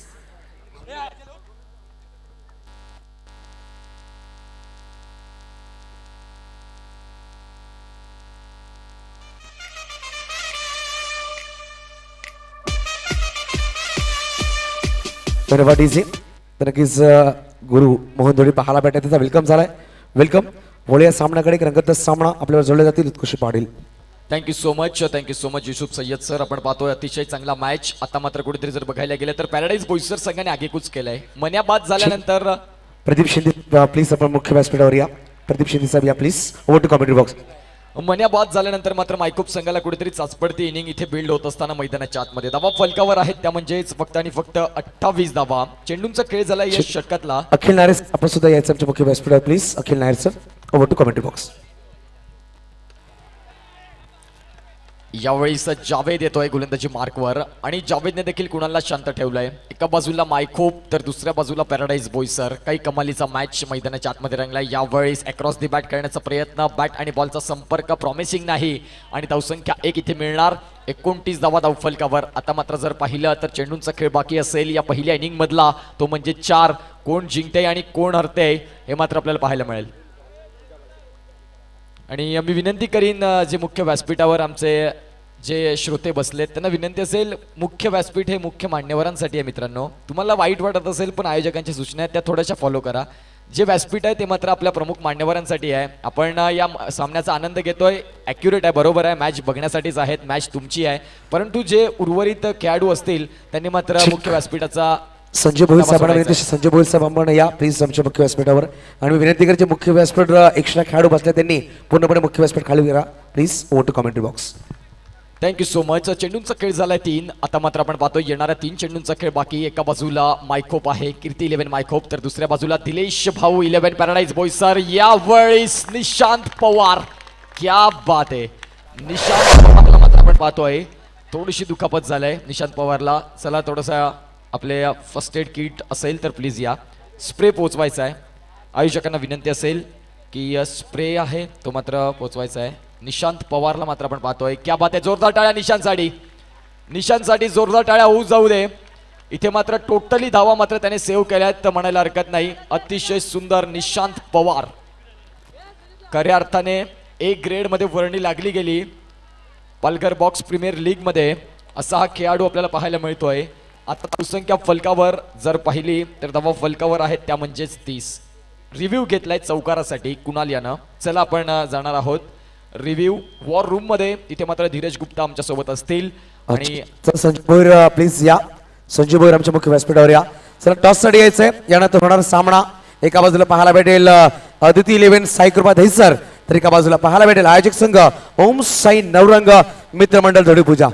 धन्यवाद डीजे. तर नक्कीच गुरु मोहन थोडी पाहायला भेटत त्याचा वेलकम झालाय. वेलकम. होळी या सामन्याकडे एक रंगत सामना आपल्याला जोडले जातील Utkrusht Patil. Thank you so much Yusuf Sayyed sir. आपण पाहतोय अतिशय चांगला मॅच. आता मात्र कुठेतरी जर बघायला गेलं तर पॅराडाईज बोईसर संघाने आगेकूच केलंय. मन्या बाद झाल्यानंतर प्रदीप शिंदे प्लीज आपण मुख्य व्यासपीठावर या. प्रदीप शिंदे साहेब या please. Over to commentary box. Manya बाद झाल्यानंतर मात्र मायकोप संघाला कुठेतरी चाचपडती इनिंग इथे बिल्ड होत असताना मैदानाच्या आतमध्ये धावा फलकावर आहेत त्या म्हणजेच फक्त आणि फक्त 28 धावा. चेंडूंचा खेळ झाला या षटकातला. अखिल नायर आपण सुद्धा यायचं आमच्या मुख्य व्यासपीठावर please. Akhil Nair sir over to commentary box. यावेळी जावेद येतोय गोलंदाजी मार्कवर आणि जावेदने देखील कुणाला शांत ठेवलंय. एका बाजूला मायखोप तर दुसऱ्या बाजूला पॅराडाईज बोईसर. काही कमालीचा मॅच मैदानाच्या आतमध्ये रंगलाय. यावेळेस अक्रॉस दी बॅट करण्याचा प्रयत्न. बॅट आणि बॉलचा संपर्क प्रॉमिसिंग नाही आणि धावसंख्या 1 इथे मिळणार. 29 धावा धावफलकावर. आता मात्र जर पाहिलं तर चेंडूंचा खेळ बाकी असेल या पहिल्या इनिंग मधला तो म्हणजे 4. कोण जिंकते आणि कोण हरते हे मात्र आपल्याला पाहायला मिळेल. आणि मी विनंती करीन जे मुख्य व्यासपीठावर आमचे जे श्रोते बसलेत त्यांना विनंती असेल, मुख्य व्यासपीठ हे मुख्य मान्यवरांसाठी आहे मित्रांनो. तुम्हाला वाईट वाटत असेल पण आयोजकांच्या सूचना आहेत त्या थोड्याशा फॉलो करा. जे व्यासपीठ आहे ते मात्र आपल्या प्रमुख मान्यवरांसाठी आहे. आपण या सामन्याचा आनंद घेतोय. ॲक्युरेट आहे, बरोबर आहे, मॅच बघण्यासाठीच आहेत, मॅच तुमची आहे. परंतु जे उर्वरित खेळाडू असतील त्यांनी मात्र मुख्य व्यासपीठाचा संजय भोईर साहेबांना विनंती. संजय भोईर साहेब आपण या प्लीज आमच्या मुख्य व्यासपीठावर. आणि विनंती करायचे मुख्य व्यासपीठ एक्स्ट्रा खेळाडू बसले त्यांनी पूर्णपणे मुख्य व्यासपीठ खाली करा please. Over to commentary box. Thank you so much. चेंडूंचा खेळ झालाय 3. आता मात्र आपण पाहतोय येणाऱ्या 3 चेंडूंचा खेळ बाकी. एका बाजूला मायखोप आहे कीर्ती 11 मायखोप तर दुसऱ्या बाजूला दिलेश भाऊ 11 पॅराडाईज बोईसर. यावेळेस निशांत पवार. क्या बात आहे. निशांत पवारला मात्र आपण पाहतोय थोडीशी दुखापत झालाय निशांत पवारला. चला थोडंसं आपले फर्स्ट एड किट असेल तर प्लीज या. स्प्रे पोचवायचा आहे. आयोजकांना विनंती असेल की स्प्रे आहे तो मात्र पोचवायचा आहे. निशांत पवारला मात्र आपण पाहतोय. क्या बात आहे. जोरदार टाळ्या निशांतसाठी. निशांतसाठी जोरदार टाळ्या होऊ जाऊ दे. इथे मात्र टोटली धावा मात्र त्याने सेव्ह केल्यात तर म्हणायला हरकत नाही. अतिशय सुंदर निशांत पवार. खऱ्या अर्थाने A ग्रेड मध्ये वर्णी लागली गेली पालघर बॉक्स प्रीमियर लीग मध्ये असा हा खेळाडू आपल्याला पाहायला मिळतोय. आता धावसंख्या फलकावर जर पाहिली तर धावा फलकावर आहेत त्या म्हणजेच 30. रिव्ह्यू घेतलाय चौकारासाठी कुणाल यानं. चला आपण जाणार आहोत रिव्ह्यू वॉर रूम मध्ये. तिथे मात्र धीरज गुप्ता आमच्या सोबत असतील आणि संजय भोईर प्लीज या. संजय भोईर आमच्या मुख्य व्यासपीठावर या. चला टॉस साठी यायचंय. यानंतर होणार सामना. एका बाजूला पाहायला भेटेल अदिती 11 साई कृपा दहिसर तर एका बाजूला पाहायला भेटेल आयोजक संघ ओम साई नवरंग मित्रमंडळ धडीपूजा.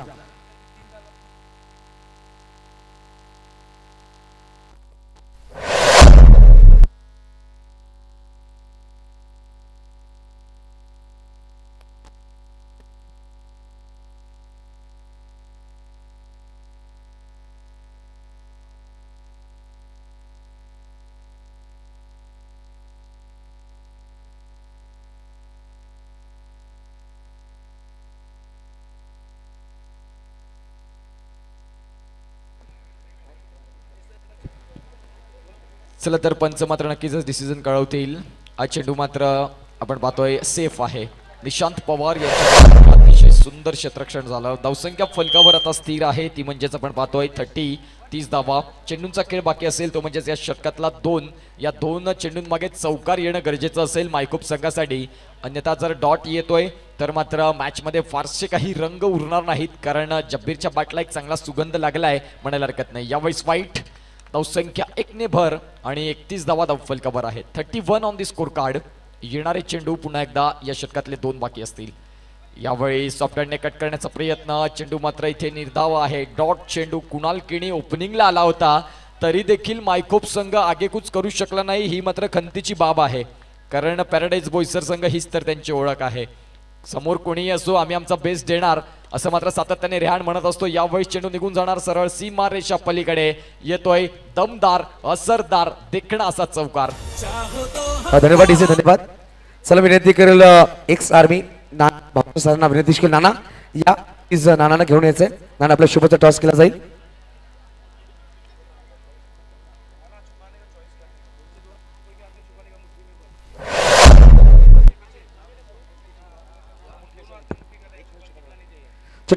चला तर पंच मात्र नक्कीच डिसिजन कळवतील. हा चेंडू मात्र आपण पाहतोय सेफ आहे. निशांत पवार यांच्या अतिशय सुंदर क्षेत्ररक्षण झालं. धावसंख्या फलकावर आता स्थिर आहे ती म्हणजेच आपण पाहतोय 30 धावा. चेंडूंचा खेळ बाकी असेल तो म्हणजेच या षटकातला 2. या 2 चेंडूंमागे चौकार येणं गरजेचं असेल मायकोप संघासाठी. अन्यथा जर डॉट येतोय तर मात्र मॅच मध्ये फारसे काही रंग उरणार नाहीत कारण जब्बीरच्या बॅटला एक चांगला सुगंध लागलाय म्हणायला हरकत नाही. यावेळेस वाईट धावसंख्या 1 ने भर आणि 31 धावा धावफलकावर आहेत. 31 ऑन दी स्कोर कार्ड. येणारे चेंडू पुन्हा एकदा या षटकातले 2 बाकी असतील. यावेळी सॉफ्टहँडने कट करण्याचा प्रयत्न. चेंडू मात्र इथे निर्धाव आहे. डॉट चेंडू. कुणाल केणी ओपनिंगला आला होता तरी देखील मायखोप संघ आगेकूच करू शकला नाही. ही मात्र खंतीची बाब आहे कारण पॅराडाईज बोईसर संघ हीच तर त्यांची ओळख आहे. समोर कोणीही असो आम्ही आमचा बेस्ट देणार असं मात्र सातत्याने रेहान म्हणत असतो. यावेळी चेंडू निघून जाणार सरळ सीमा रेषा पलीकडे. येतोय दमदार असरदार देखणा असा चौकार. धन्यवाद डीजे धन्यवाद. चला विनंती करेल एक्स आर्मी नाना विनंती केली. नाना या प्लीज. नानांना घेऊन यायचंय. नाना आपल्या शुभचा टॉस केला जाईल.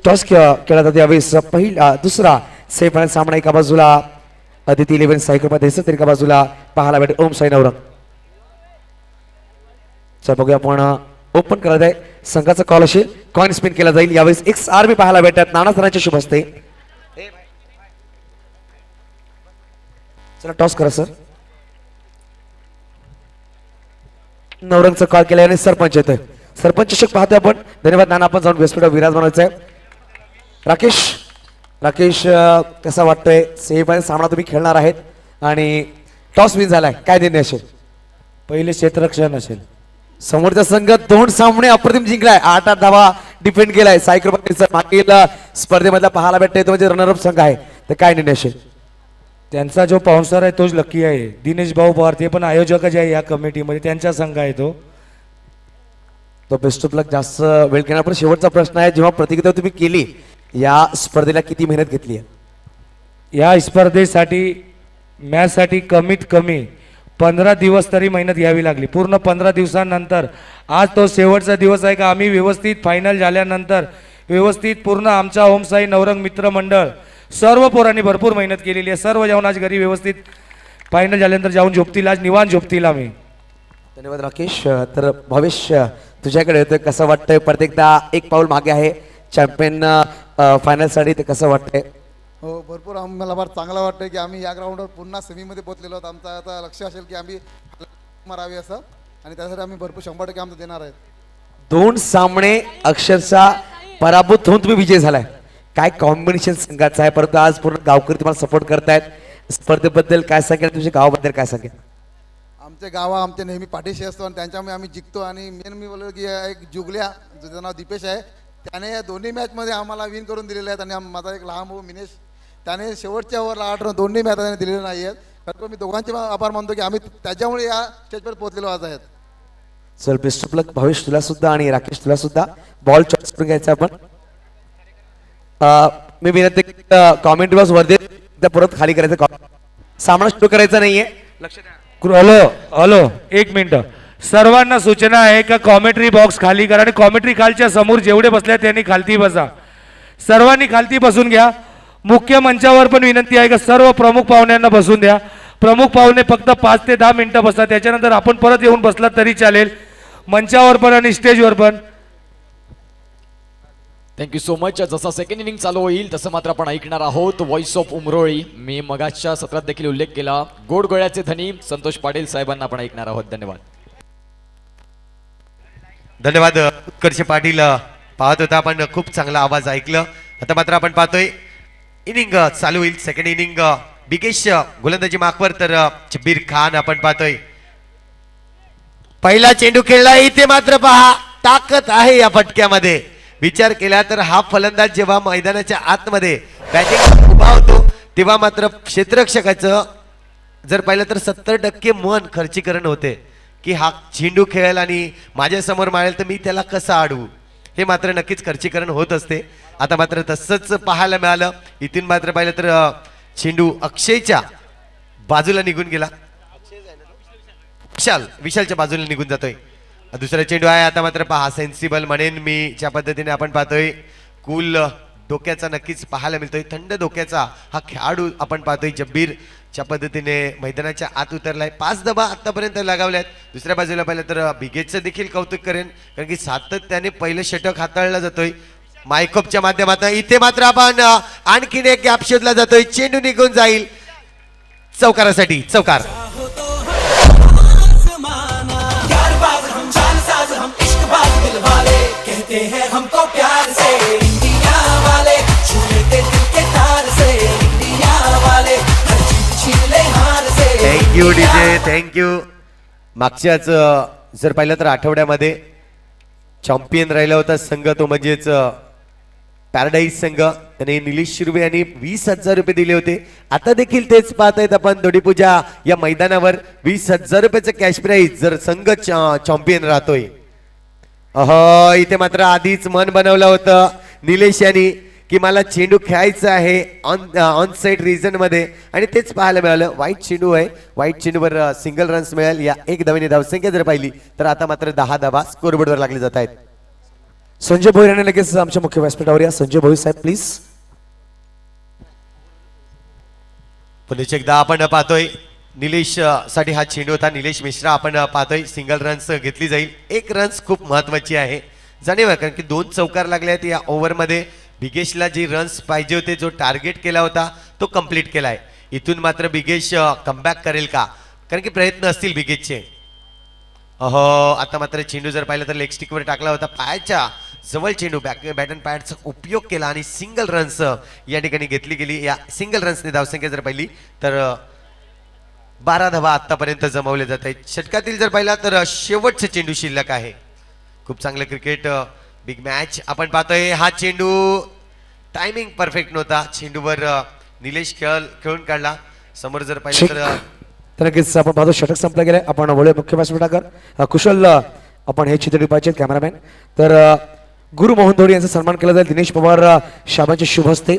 टॉस केला जातो यावेळेस पहिला दुसरा सेमीफायनल सामना. एका बाजूला अदिती 11 साई कृपा दहिसर तर एका बाजूला पाहायला भेटेल ओम साई नवरंग. चल बघूया आपण ओपन करत आहे. संघाचा कॉल असेल कॉइन स्पिन केला जाईल. यावेळेस एक्स आर्मी पाहायला भेटतात. नाना सरांचे शुभ हस्ते. चला टॉस करा सर. नवरंगचा कॉल केला आणि सरपंच येतोय. सरपंच चषक पाहतोय आपण. धन्यवाद नाना, आपण जाऊन व्यासपीठावर विराजमान व्हायचं आहे. राकेश कसा वाटतोय? सेमीफायनल सामना तुम्ही खेळणार आहेत आणि टॉस विन झालाय, काय निर्णय असेल? पहिले क्षेत्ररक्षण असेल. समोरचा संघ 2 सामने अप्रतिम जिंकलाय, 8-8 धावा डिफेंड केलाय. साई कृपा मागील स्पर्धेमधला पाहायला भेटतोय तो म्हणजे रनरअप संघ आहे, तर काय निर्णय असेल? त्यांचा जो पाहुणचार आहे तोच लकी आहे. दिनेश भाऊ पवार ते पण आयोजकच आहे या कमिटीमध्ये, त्यांचा संघ आहे तो. बेस्ट ऑफ लक. जास्त वेळ घेणार. पण शेवटचा प्रश्न आहे, जेव्हा प्रतिक्रिया तुम्ही केली या स्पर्धेला किती मेहनत घेतली आहे? या स्पर्धेसाठी मॅचसाठी कमीत कमी 15 दिवस तरी मेहनत घ्यावी लागली. पूर्ण 15 दिवसांनंतर आज तो शेवटचा दिवस आहे का आम्ही व्यवस्थित फायनल झाल्यानंतर व्यवस्थित पूर्ण आमचा ओमसाई नवरंग मित्र मंडळ सर्व पोरांनी भरपूर मेहनत केलेली आहे. सर्व जाऊन आज घरी व्यवस्थित फायनल झाल्यानंतर जाऊन झोपतील, आज निवांत झोपतील आम्ही. धन्यवाद राकेश. तर भविष्य तुझ्याकडे येतोय, कसं वाटतंय? प्रत्येकदा एक पाऊल मागे आहे चॅम्पियन फायनलसाठी, ते कसं वाटतंय? हो, भरपूर आम्हाला फार चांगला वाटतं की आम्ही या ग्राउंडवर पुन्हा सेमीमध्ये पोहोचलेलो आहोत. आमचं आता लक्ष असेल की आम्ही मारावी असं, आणि त्यासाठी आम्ही भरपूर 100% आमचं देणार आहेत. 2 सामने अक्षरशः पराभूत होऊन तुम्ही विजय झालाय. काय कॉम्बिनेशन संघाचं आहे, परंतु आज पूर्ण गावकरी तुम्हाला सपोर्ट करतायत. स्पर्धेबद्दल काय सांगेल, तुमच्या गावाबद्दल काय सांगेल? आमचे गाव आमचे नेहमी पाठीशी असतो आणि त्यांच्यामुळे आम्ही जिंकतो. आणि मेन मी बोललो की एक जुगल्या, ज्याचं नाव दीपेश आहे, त्याने या दोन्ही मॅचमध्ये आम्हाला विन करून दिलेले आहेत. आणि माझा एक लहान भाऊ मिनेश, त्याने शेवटच्या ओव्हरला 8 रन दोन्ही मॅच त्याने दिलेले नाही आहेत. खरं मी दोघांचे आभार मानतो की आम्ही त्याच्यामुळे या स्टेजवर पोहोचलेलो आज आहेत. चल बेस्ट ऑफ लक. भविष्य तुला सुद्धा आणि राकेश तुला सुद्धा. बॉल चॉईस करून घ्यायचा आपण. मी विनंती कॉमेंट बॉक्स वर दे, परत खाली करायचं. सामना सुरू करायचा नाहीये, लक्ष द्या. Hello 1 minute. सर्वांना सूचना आहे का कॉमेंट्री बॉक्स खाली करा आणि कॉमेंट्री खालच्या समोर जेवढे बसले त्यांनी खालती बसा. सर्वांनी खालती बसून घ्या. मुख्य मंचावर पण विनंती आहे का सर्व प्रमुख पाहुण्यांना बसून द्या. प्रमुख पाहुणे फक्त 5 ते 10 मिनिटं बसतात, त्याच्यानंतर आपण परत येऊन बसलात तरी चालेल, मंचावर पण आणि स्टेजवर पण. Thank you so much. जसा सेकंड इनिंग चालू होईल तसं मात्र आपण ऐकणार आहोत व्हॉइस ऑफ उमरोळी. मी मगाच्या सत्रात देखील उल्लेख केला, गोडगोळ्याचे धनी संतोष पाटील साहेबांना आपण ऐकणार आहोत. धन्यवाद. धन्यवाद उत्कर्ष पाटील. पाहत होता आपण, खूप चांगला आवाज ऐकलं. आता मात्र आपण पाहतोय इनिंग चालू होईल. सेकंड इनिंग बिकेश गोलंदाजी मार्कवर, तर शब्बीर खान आपण पाहतोय. पहिला चेंडू खेळला, इथे मात्र पहा ताकद आहे या फटक्यामध्ये. विचार केला तर हा फलंदाज जेव्हा मैदानाच्या आतमध्ये बॅटिंग उभा होतो तेव्हा मात्र क्षेत्ररक्षकाचं जर पाहिलं तर 70% मन खर्चीकरण होते की हा चेंडू खेळेल आणि माझ्यासमोर मारेल तर मी त्याला कसं अडवू, हे मात्र नक्कीच खर्चीकरण होत असते. आता मात्र तसंच पाहायला मिळालं. इथून मात्र पाहिलं तर चेंडू अक्षयच्या बाजूला निघून गेला, विशालच्या बाजूला निघून जातोय. दुसरा चेंडू आहे. आता मात्र पहा सेन्सिबल म्हणेन मी ज्या पद्धतीने आपण पाहतोय, कूल डोक्याचा नक्कीच पाहायला मिळतोय, थंड डोक्याचा हा खेळाडू आपण पाहतोय. जब्बीरच्या पद्धतीने मैदानाच्या आत उतरलाय. 5 धावा आतापर्यंत लगावल्यात. दुसऱ्या बाजूला पाहिलं तर बिगेटचं देखील कौतुक करेन, कारण की सातत्याने पहिलं षटक हाताळला जातोय मायकोपच्या माध्यमातून. इथे मात्र आपण आणखीन एक गॅप शोधला जातोय. चेंडू निघून जाईल चौकारासाठी. चौकार. कहते हैं हमको प्यार से इंडिया वाले, छू लेते दिल के तार से इंडिया वाले, हर जीत छीन ले हार से. Thank you DJ, thank you. मागच्याच जर पाहिलं तर आठवड्यामध्ये चॅम्पियन राहिला होता संघ, तो म्हणजेच पॅराडाईज संघ. त्याने निलेश शिर्वे यांनी 20,000 रुपये दिले होते. आता देखील तेच पाहत आहेत आपण दोडीपूजा या मैदानावर. 20,000 रुपयाचं कॅश प्राईज जर संघ चॅम्पियन राहतोय. इथे मात्र आधीच मन बनवलं होतं निलेश यांनी की मला चेंडू खेळायचा आहे ऑन साइड रिजन मध्ये, आणि तेच पाहायला मिळालं. वाईट चेंडू आहे. वाईट चेंडूवर सिंगल रन्स मिळेल. या 1 धावेने धावसंख्या जर पाहिली तर आता मात्र 10 धावा स्कोरबोर्डवर लागले जात आहेत. संजय भोईर यांनी लगेच आमच्या मुख्य व्यासपीठावर या. संजय भोईर साहेब प्लीज. पुन्हा एकदा आपण पाहतोय निलेश साठी हा चेंडू होता. निलेश मिश्रा आपण पाहतोय. सिंगल रन्स घेतली जाईल. 1 रन्स खूप महत्वाची आहे जाणीव आहे, कारण की 2 चौकार लागले आहेत या ओव्हरमध्ये. बिगेशला जी रन्स पाहिजे होते, जो टार्गेट केला होता तो कंप्लीट केलाय. इथून मात्र बिगेश कमबॅक करेल का, कारण की प्रयत्न असतील बिगेशचे. अहो आता मात्र चेंडू जर पाहिलं तर लेग स्टिकवर टाकला होता, पायाच्या जवळ चेंडू बॅट अँड पॅडचा उपयोग केला आणि सिंगल रन्स या ठिकाणी घेतली गेली. या सिंगल रन्सने धावसंख्या जर पाहिली तर 12 धावा आतापर्यंत जमवले जात आहेत. षटकातील जर पाहिला तर शेवटचे चेंडू शिल्लक आहे. खूप चांगलं क्रिकेट, बिग मॅच आपण पाहतोय. हा चेंडू टायमिंग परफेक्ट नव्हता, चेंडूवर निलेश खेळून काढला. समोर जर पाहिलं तर नक्कीच आपण पाहतो षटक संपलं गेलंय. आपण वळूया मुख्य व्यासपीठावर. कुशल आपण हे चित्र पाहिजे कॅमेरामॅन. तर गुरु मोहन धोडी यांचा सन्मान केला जाईल दिनेश पवार साहेबांच्या शुभ हस्ते.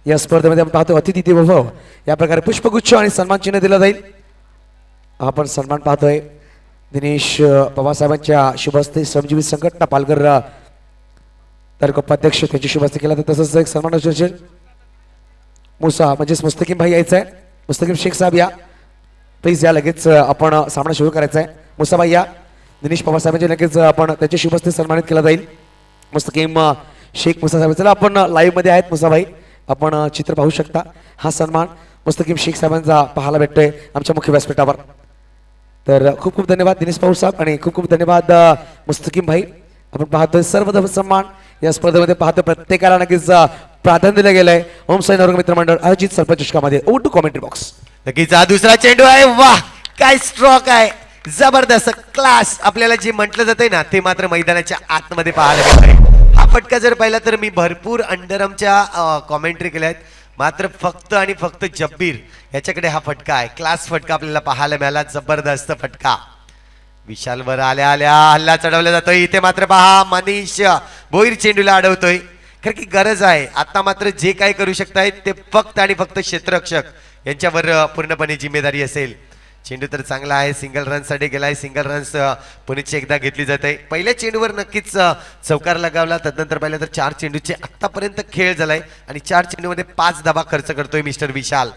या स्पर्धेमध्ये आपण पाहतो अतिथी देवो या प्रकारे पुष्पगुच्छ आणि सन्मान चिन्ह दिलं जाईल. आपण सन्मान पाहतोय दिनेश पवार साहेबांच्या शुभ हस्ते. श्रमजीवी संघटना पालघर तालुका उपाध्यक्ष त्यांच्या शुभ हस्ते केला तर तसंच एक सन्मान असेल. मुसा म्हणजेच मुस्तकीम भाई यायचं आहे. मुस्तकीम शेख साहेब या प्लीज या. लगेच आपण सामना सुरू करायचा आहे. मुसाबाई या. दिनेश पवार साहेबांचे लगेच आपण त्यांच्या शुभ हस्ते सन्मानित केला जाईल. मुस्तकीम शेख मुसा साहेब. चला आपण लाईव्ह मध्ये आहेत मुसाबाई, आपण चित्र पाहू शकता. हा सन्मान मुस्तकीम शेख साहेबांचा पाहायला भेटतोय आमच्या मुख्य व्यासपीठावर. तर खूप खूप धन्यवाद दिनेश पवार साहेब आणि खूप खूप धन्यवाद मुस्तकीम भाई. आपण पाहतोय सर्व सन्मान या स्पर्धेमध्ये पाहतोय प्रत्येकाला नक्कीच प्राधान्य दिलं गेलंय. ओम साई नवरंग मित्र मंडळ आयोजित सरपंच चषकामध्ये. Over to commentary box. नक्कीच हा दुसरा चेंडू आहे. वाह काय स्ट्रोक आहे, जबरदस्त क्लास. आपल्याला जे म्हटलं जातंय ना ते मात्र मैदानाच्या आतमध्ये पाहायला मिळतंय. हा फटका जर पाहिला तर मी भरपूर अंडरआर्मच्या कॉमेंट्री केल्या आहेत, मात्र फक्त आणि फक्त जब्बीर याच्याकडे हा फटका आहे. क्लास फटका आपल्याला पाहायला मिळाला, जबरदस्त फटका. विशालवर आल्या आल्या हल्ला चढवला जातोय. इथे मात्र पहा मनीष भोईर चेंडूला अडवतोय. कारण की गरज आहे आता मात्र जे काय करू शकतायत ते फक्त आणि फक्त क्षेत्ररक्षक यांच्यावर पूर्णपणे जिम्मेदारी असेल. चेंडू तर चांगला आहे, सिंगल रन साठी गेलाय. सिंगल रन्स पुण्याची एकदा घेतली जाते. पहिल्या चेंडूवर नक्कीच चौकार लगावला. तदनंतर पाहिलं तर 4 चेंडूचे आतापर्यंत खेळ झालाय आणि 4 चेंडूमध्ये 5 धावा खर्च करतोय मिस्टर विशाल.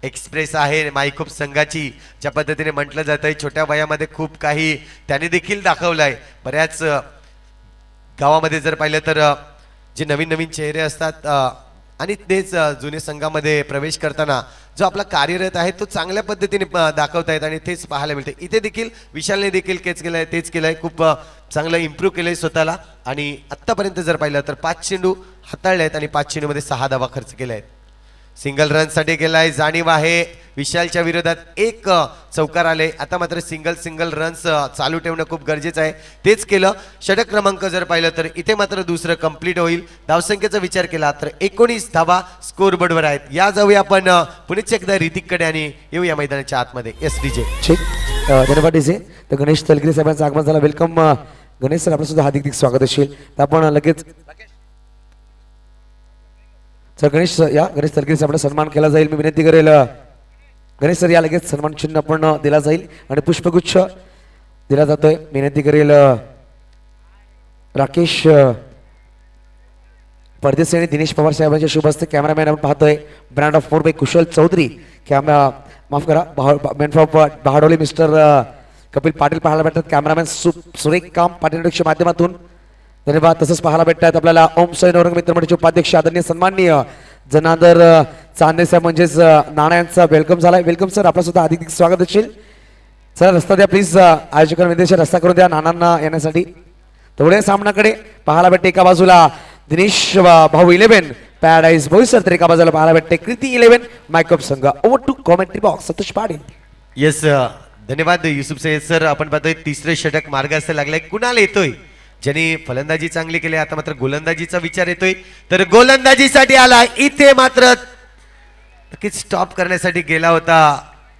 एक्सप्रेस आहे मायखोप संघाची, ज्या पद्धतीने म्हटलं जात आहे छोट्या वयामध्ये खूप काही त्याने देखील दाखवलंय. बऱ्याच गावामध्ये जर पाहिलं तर जे नवीन नवीन चेहरे असतात आणि तेच जुने संघामध्ये प्रवेश करताना जो आपला कार्यरत आहे तो चांगल्या पद्धतीने दाखवतायत आणि तेच पाहायला मिळते. इथे देखील विशालने देखील तेच केलंय. खूप चांगलं इम्प्रूव्ह केलंय स्वतःला आणि आत्तापर्यंत जर पाहिलं तर 5 चेंडू हाताळले आहेत आणि 5 चेंडूमध्ये 6 धावा खर्च केल्या आहेत. सिंगल रन साठी गेलाय. जाणीव आहे विशालच्या विरोधात. 1 चौकार आले. आता मात्र सिंगल रन्स चालू ठेवणं खूप गरजेचं आहे. तेच केलं. षटक क्रमांक जर पाहिलं तर इथे मात्र दुसरं कंप्लीट होईल. धावसंख्येचा विचार केला तर 19 धावा स्कोरबोर्डवर आहेत. या जाऊया आपण पुणेच एकदा ऋतिककडे आणि येऊया मैदानाच्या आतमध्ये. एस डीजे ठीक धन्यवाद डीजे. तर गणेश तलगिरी साहेबांचं आगमन झालं. वेलकम गणेश सर, आपलं सुद्धा हार्दिक स्वागत असेल. तर आपण लगेच सर गणेश या. गणेश तलगिरी साहेबांना सन्मान केला जाईल. मी विनंती करेल गणेश सर या. लगेच सन्मान चिन्ह आपण दिला जाईल आणि पुष्पगुच्छ दिला जातोय. विनंती करेल राकेश परदेशी आणि दिनेश पवार साहेबांच्या शुभ हस्ते. कॅमेरामॅन आपण पाहतोय brand of 4 by Kushal Chaudhari. Camera माफ करा man of Bahadoli mister Kapil Patil पाहायला भेटतात. कॅमेरामॅन सुरेख काम पाटीलच्या माध्यमातून धन्यवाद. तसंच पाहायला भेटतात आपल्याला ओम साई नवरंग मित्र मंडळाचे उपाध्यक्ष आदरणीय सन्माननीय जनार्दन चांदे साहेब म्हणजेच नाना यांचा वेलकम झालाय. वेलकम सर, आपलं सुद्धा हार्दिक स्वागत असेल. सर रस्ता द्या प्लीज. आयोजकांना विदेशी रस्ता करून द्या नानांना येण्यासाठी. तेवढ्या सामनाकडे पाहायला भेटते एका बाजूला दिनेश भाऊ 11 पॅराडाईज बोईसर, तर एका बाजूला पाहायला भेटते कृती 11 मायकअप संघ. Over to commentary box Santosh Patil. Yes धन्यवाद युसुफ सय्यद सर. आपण पाहतोय तिसरे षटक मार्गास लागलाय. कुणाला येतोय ज्यांनी फलंदाजी चांगली केली. आता मात्र गोलंदाजीचा विचार येतोय तर गोलंदाजीसाठी आलाय. इथे मात्र नक्कीच स्टॉप करण्यासाठी गेला होता.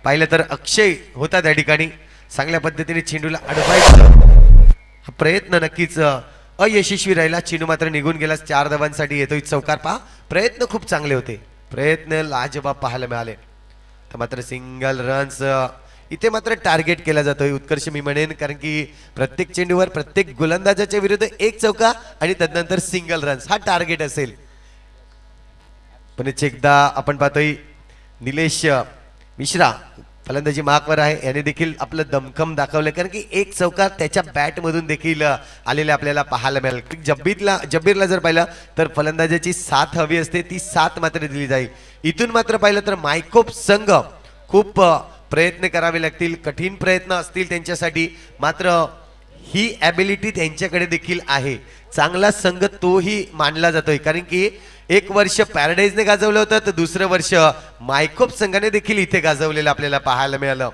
पाहिलं तर अक्षय होता त्या ठिकाणी. चांगल्या पद्धतीने चेंडूला अडवायचा हा प्रयत्न नक्कीच अयशस्वी राहिला. चेंडू मात्र निघून गेला. 4 धावांसाठी येतोय चौकार. पहा प्रयत्न खूप चांगले होते, प्रयत्न लाजवाब पाहायला मिळाले. तर मात्र सिंगल रन्स इथे मात्र टार्गेट केला जातोय उत्कर्ष मी म्हणेन, कारण की प्रत्येक चेंडूवर प्रत्येक गोलंदाजाच्या विरुद्ध 1 चौका आणि तदनंतर सिंगल रन्स हा टार्गेट असेल. पण एकदा आपण पाहतोय निलेश मिश्रा फलंदाजी मार्कवर आहे. याने देखील आपलं दमखम दाखवलं, कारण की 1 चौकार त्याच्या बॅट मधून देखील आलेले आपल्याला पाहायला मिळेल. जब्बीरला जर पाहिलं तर फलंदाजाची 7 हवी असते, ती 7 मात्र दिली जाईल. इथून मात्र पाहिलं तर मायकोप संघ खूप प्रयत्न करावे लागतील, कठीण प्रयत्न असतील त्यांच्यासाठी, मात्र ही ॲबिलिटी त्यांच्याकडे देखील आहे. चांगला संघ तोही मानला जातोय, कारण की एक वर्ष पॅराडाईजने गाजवलं होतं तर दुसरं वर्ष मायकोप संघाने देखील इथे गाजवलेलं आपल्याला पाहायला मिळालं.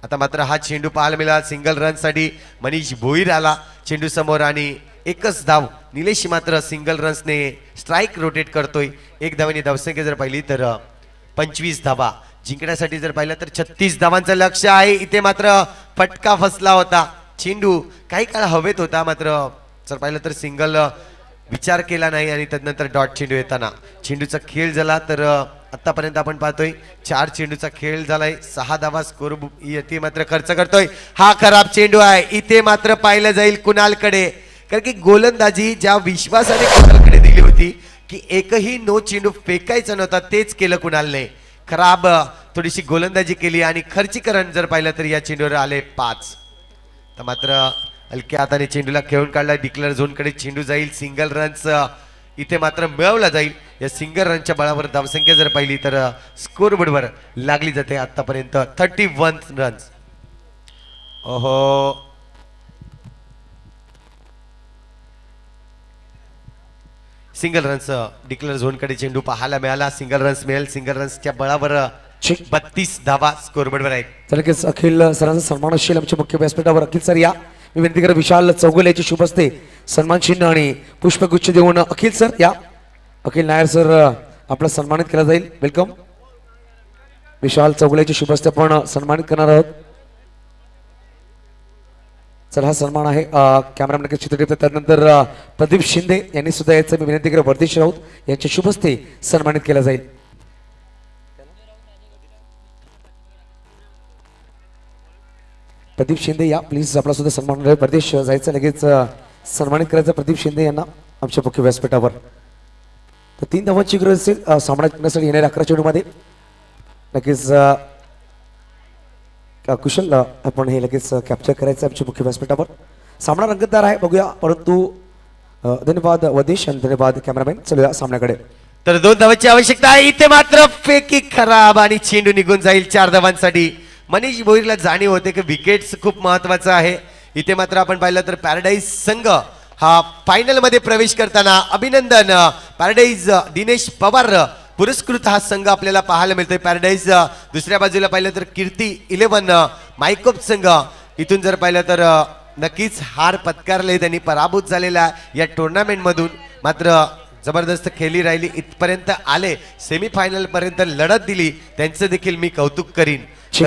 आता मात्र हा चेंडू पाहायला मिळाला. सिंगल रनसाठी मनीष भोईर आला चेंडू समोर आणि एकच धाव. निलेश मात्र सिंगल रन्सने स्ट्राईक रोटेट करतोय. एक धावाने धावसंख्या जर पाहिली तर 25 धावा. जिंकण्यासाठी जर पाहिलं तर 36 धावांचं लक्ष आहे. इथे मात्र फटका फसला होता. चेंडू काही काळ हवेत होता, मात्र जर पाहिलं तर सिंगल विचार केला नाही आणि त्यानंतर डॉट चेंडू येताना चेंडूचा खेळ झाला. तर आतापर्यंत आपण पाहतोय 4 चेंडूचा खेळ झालाय, 6 धावा स्कोर इथे मात्र खर्च करतोय. हा खराब चेंडू आहे. इथे मात्र पाहिलं जाईल कुणालकडे, कारण की गोलंदाजी ज्या विश्वासाने कुणालकडे दिली होती की एकही नो चेंडू फेकायचा नव्हता, तेच केलं कुणालने. खराब थोडीशी गोलंदाजी केली आणि खर्चीकरण जर पाहिलं तर या चेंडूवर आले 5. तर मात्र हलक्या हाताने चेंडूला खेळून काढला. डिक्लेअर झोनकडे चेंडू जाईल. सिंगल रन्स इथे मात्र मिळवला जाईल. या सिंगल रनच्या बळावर धावसंख्या जर पाहिली तर स्कोर बोर्डवर लागली जाते आतापर्यंत 31 रन्स. ओहो, सिंगल रन्स डिक्लेअर झोनकडे चेंडू पाहायला मिळाला. सिंगल रन्स मिळेल. सिंगल रन्सच्या बळावर 32 धावा स्कोर बोर्डवर आहेत. तर लगेच अखिल सरांचा सन्मान असतील आमच्या मुख्य व्यासपीठावर. अखिल सर या. मी विनंती करा विशाल चौगुले याची शुभ असते सन्मान चिन्ह आणि पुष्पगुच्छ देऊन अखिल सर या. अखिल नायर सर आपला सन्मानित केला जाईल. वेलकम. विशाल चौगुलेची शुभ असते आपण सन्मानित करणार आहोत. चल हा सन्मान आहे कॅमेरामॅन नक्की चित्र टिपतात. त्यानंतर प्रदीप शिंदे यांनी सुद्धा याचं मी विनंती करा वर्धेश राऊत यांच्या शुभ हस्ते सन्मानित केला जाईल. प्रदीप शिंदे या प्लीज. आपला सुद्धा सन्मान प्रदेश जायचं लगेच सन्मानित करायचं प्रदीप शिंदे यांना आमच्या मुख्य व्यासपीठावर. तर 3 धावांची गरज असेल सामना जिंकण्यासाठी येणाऱ्या 11 चेंडूमध्ये. लगेच कुशल आपण हे लगेच कॅप्चर करायचं आमच्या मुख्य व्यासपीठावर. सामना रंगतदार आहे बघूया, परंतु धन्यवाद वदेश आणि धन्यवाद कॅमेरामॅन. चलूया सामन्याकडे. तर 2 धावांची आवश्यकता आहे. इथे मात्र फेकी खराब आणि चेंडू निघून जाईल 4 धावांसाठी. मनीष भोईरला जाणीव होते की विकेट्स खूप महत्वाचं आहे. इथे मात्र आपण पाहिलं तर पॅराडाईज संघ हा फायनल मध्ये प्रवेश करताना अभिनंदन. पॅराडाईज दिनेश पवार पुरस्कृत हा संघ आपल्याला पाहायला मिळतोय. पॅराडाईज दुसऱ्या बाजूला पाहिलं तर कीर्ती 11 मायकोप संघ. इथून जर पाहिलं तर नक्कीच हार पत्कारले, त्यांनी पराभूत झालेला या टुर्नामेंट मधून. मात्र जबरदस्त खेळी राहिली, इथपर्यंत आले, सेमीफायनल पर्यंत लढत दिली, त्यांचं देखील मी कौतुक करीन.